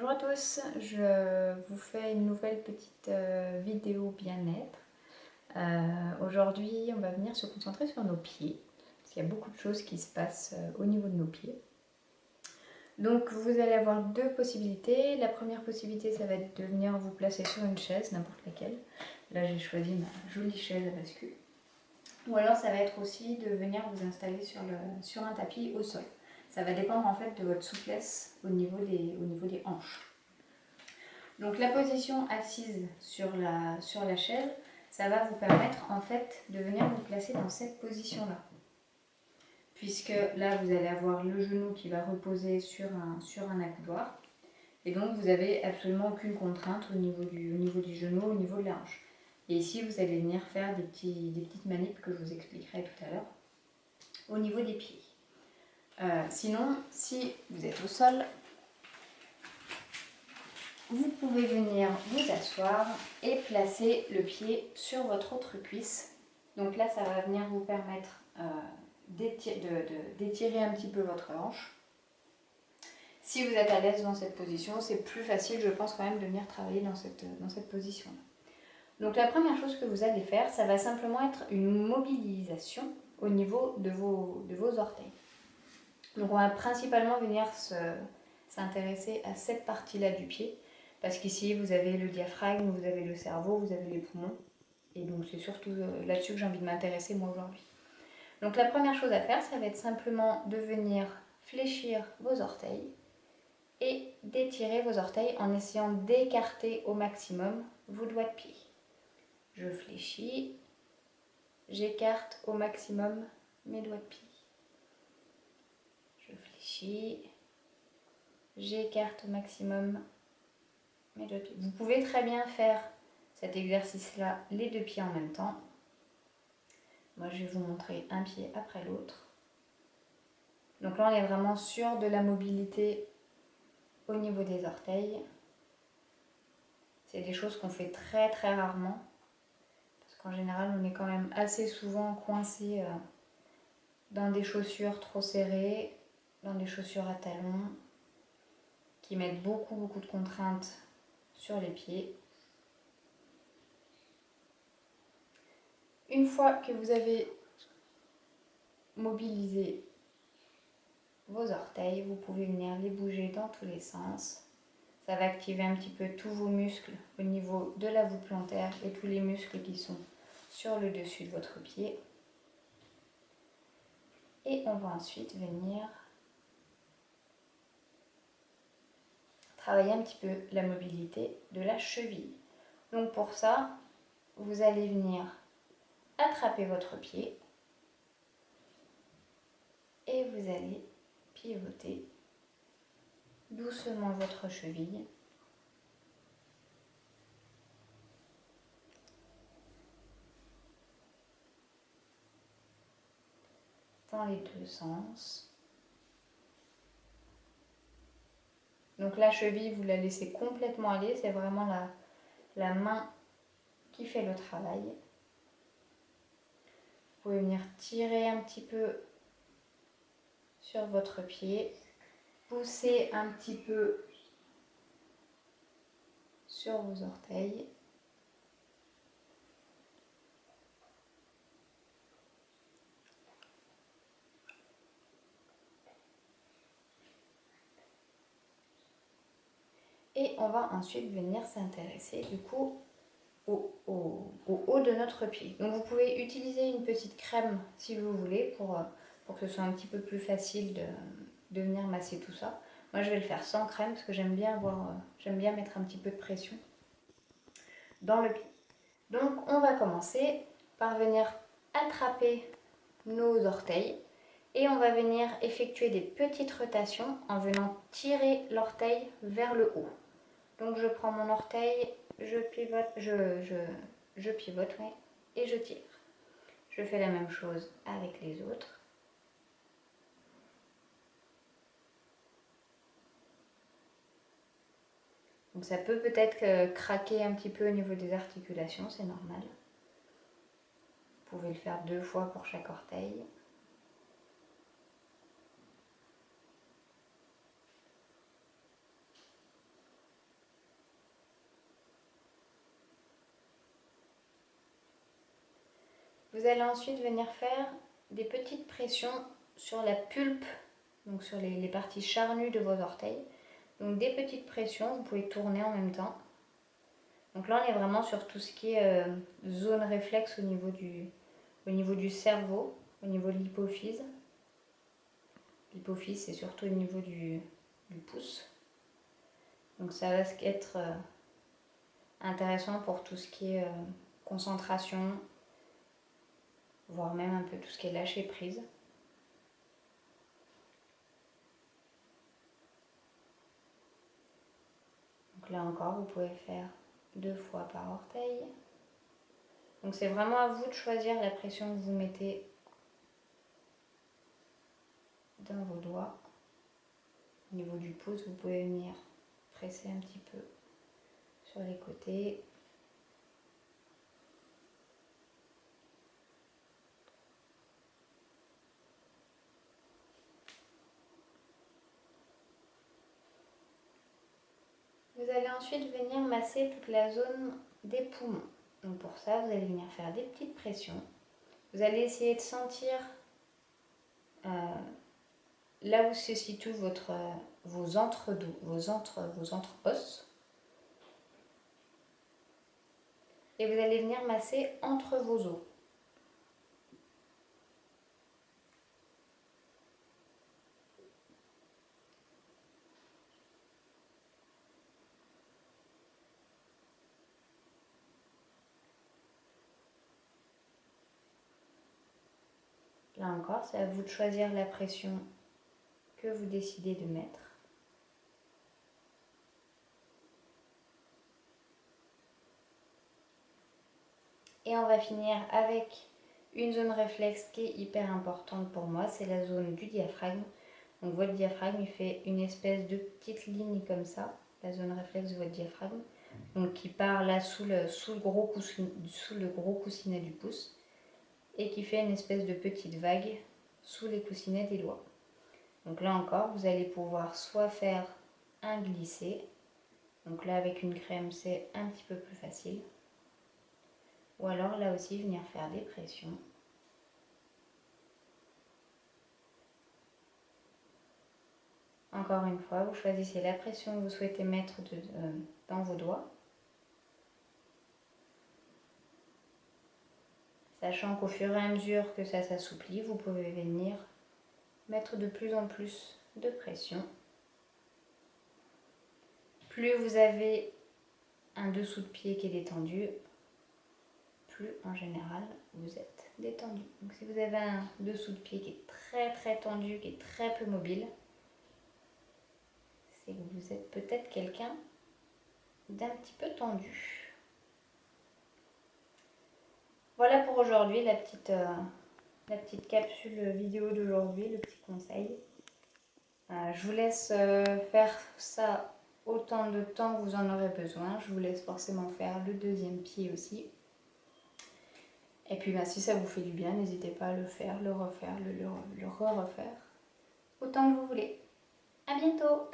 Bonjour à tous, je vous fais une nouvelle petite vidéo bien-être. Aujourd'hui, on va venir se concentrer sur nos pieds, parce qu'il y a beaucoup de choses qui se passent au niveau de nos pieds. Donc vous allez avoir deux possibilités. La première possibilité, ça va être de venir vous placer sur une chaise, n'importe laquelle. Là, j'ai choisi ma jolie chaise à bascule. Ou alors, ça va être aussi de venir vous installer sur un tapis au sol. Ça va dépendre en fait de votre souplesse au niveau des hanches. Donc la position assise sur la chaise, ça va vous permettre en fait de venir vous placer dans cette position-là. Puisque là, vous allez avoir le genou qui va reposer sur un accoudoir. Et donc, vous n'avez absolument aucune contrainte au niveau du genou, au niveau de la hanche. Et ici, vous allez venir faire des petites manips que je vous expliquerai tout à l'heure au niveau des pieds. Sinon, si vous êtes au sol, vous pouvez venir vous asseoir et placer le pied sur votre autre cuisse. Donc là, ça va venir vous permettre d'étirer un petit peu votre hanche. Si vous êtes à l'aise dans cette position, c'est plus facile, je pense, quand même, de venir travailler dans cette position-là. Donc la première chose que vous allez faire, ça va simplement être une mobilisation au niveau de vos orteils. Donc on va principalement venir s'intéresser à cette partie-là du pied, parce qu'ici vous avez le diaphragme, vous avez le cerveau, vous avez les poumons, et donc c'est surtout là-dessus que j'ai envie de m'intéresser moi aujourd'hui. Donc la première chose à faire, ça va être simplement de venir fléchir vos orteils et d'étirer vos orteils en essayant d'écarter au maximum vos doigts de pied. Je fléchis, j'écarte au maximum mes doigts de pied. Je fléchis, j'écarte au maximum mes doigts de pied. Vous pouvez très bien faire cet exercice-là les deux pieds en même temps. Moi, je vais vous montrer un pied après l'autre. Donc là, on est vraiment sur de la mobilité au niveau des orteils. C'est des choses qu'on fait très très rarement. Parce qu'en général, on est quand même assez souvent coincé dans des chaussures trop serrées, dans des chaussures à talons, qui mettent beaucoup de contraintes sur les pieds. Une fois que vous avez mobilisé vos orteils, vous pouvez venir les bouger dans tous les sens. Ça va activer un petit peu tous vos muscles au niveau de la voûte plantaire et tous les muscles qui sont sur le dessus de votre pied. Et on va ensuite venir travailler un petit peu la mobilité de la cheville. Donc pour ça, vous allez venir attraper votre pied et vous allez pivoter doucement votre cheville dans les deux sens. Donc la cheville, vous la laissez complètement aller, c'est vraiment la main qui fait le travail. Vous pouvez venir tirer un petit peu sur votre pied, pousser un petit peu sur vos orteils. Et on va ensuite venir s'intéresser du coup au haut de notre pied. Donc vous pouvez utiliser une petite crème si vous voulez pour que ce soit un petit peu plus facile de venir masser tout ça. Moi je vais le faire sans crème parce que j'aime bien mettre un petit peu de pression dans le pied. Donc on va commencer par venir attraper nos orteils et on va venir effectuer des petites rotations en venant tirer l'orteil vers le haut. Donc je prends mon orteil, je pivote, je pivote ouais, et je tire. Je fais la même chose avec les autres. Donc ça peut peut-être craquer un petit peu au niveau des articulations, c'est normal. Vous pouvez le faire 2 fois pour chaque orteil. Vous allez ensuite venir faire des petites pressions sur la pulpe, donc sur les parties charnues de vos orteils. Donc des petites pressions, vous pouvez tourner en même temps. Donc là on est vraiment sur tout ce qui est zone réflexe au niveau du cerveau, au niveau de l'hypophyse. L'hypophyse c'est surtout au niveau du pouce. Donc ça va être intéressant pour tout ce qui est concentration, voire même un peu tout ce qui est lâcher prise. Donc là encore, vous pouvez faire 2 fois par orteil. Donc c'est vraiment à vous de choisir la pression que vous mettez dans vos doigts. Au niveau du pouce, vous pouvez venir presser un petit peu sur les côtés. Vous allez ensuite venir masser toute la zone des poumons. Donc pour ça, vous allez venir faire des petites pressions. Vous allez essayer de sentir là où se situent vos entre-os. Et vous allez venir masser entre vos os. Là encore, c'est à vous de choisir la pression que vous décidez de mettre. Et on va finir avec une zone réflexe qui est hyper importante pour moi, c'est la zone du diaphragme. Donc votre diaphragme, il fait une espèce de petite ligne comme ça, la zone réflexe de votre diaphragme, donc qui part là sous le gros coussinet du pouce et qui fait une espèce de petite vague sous les coussinets des doigts. Donc là encore, vous allez pouvoir soit faire un glissé, donc là avec une crème c'est un petit peu plus facile, ou alors là aussi venir faire des pressions. Encore une fois, vous choisissez la pression que vous souhaitez mettre dans vos doigts. Sachant qu'au fur et à mesure que ça s'assouplit, vous pouvez venir mettre de plus en plus de pression. Plus vous avez un dessous de pied qui est détendu, plus en général vous êtes détendu. Donc si vous avez un dessous de pied qui est très tendu, qui est très peu mobile, c'est que vous êtes peut-être quelqu'un d'un petit peu tendu. Voilà pour aujourd'hui la petite capsule vidéo d'aujourd'hui, le petit conseil. Je vous laisse faire ça autant de temps que vous en aurez besoin. Je vous laisse forcément faire le deuxième pied aussi. Et puis si ça vous fait du bien, n'hésitez pas à le faire, le refaire, le re-refaire, autant que vous voulez. À bientôt!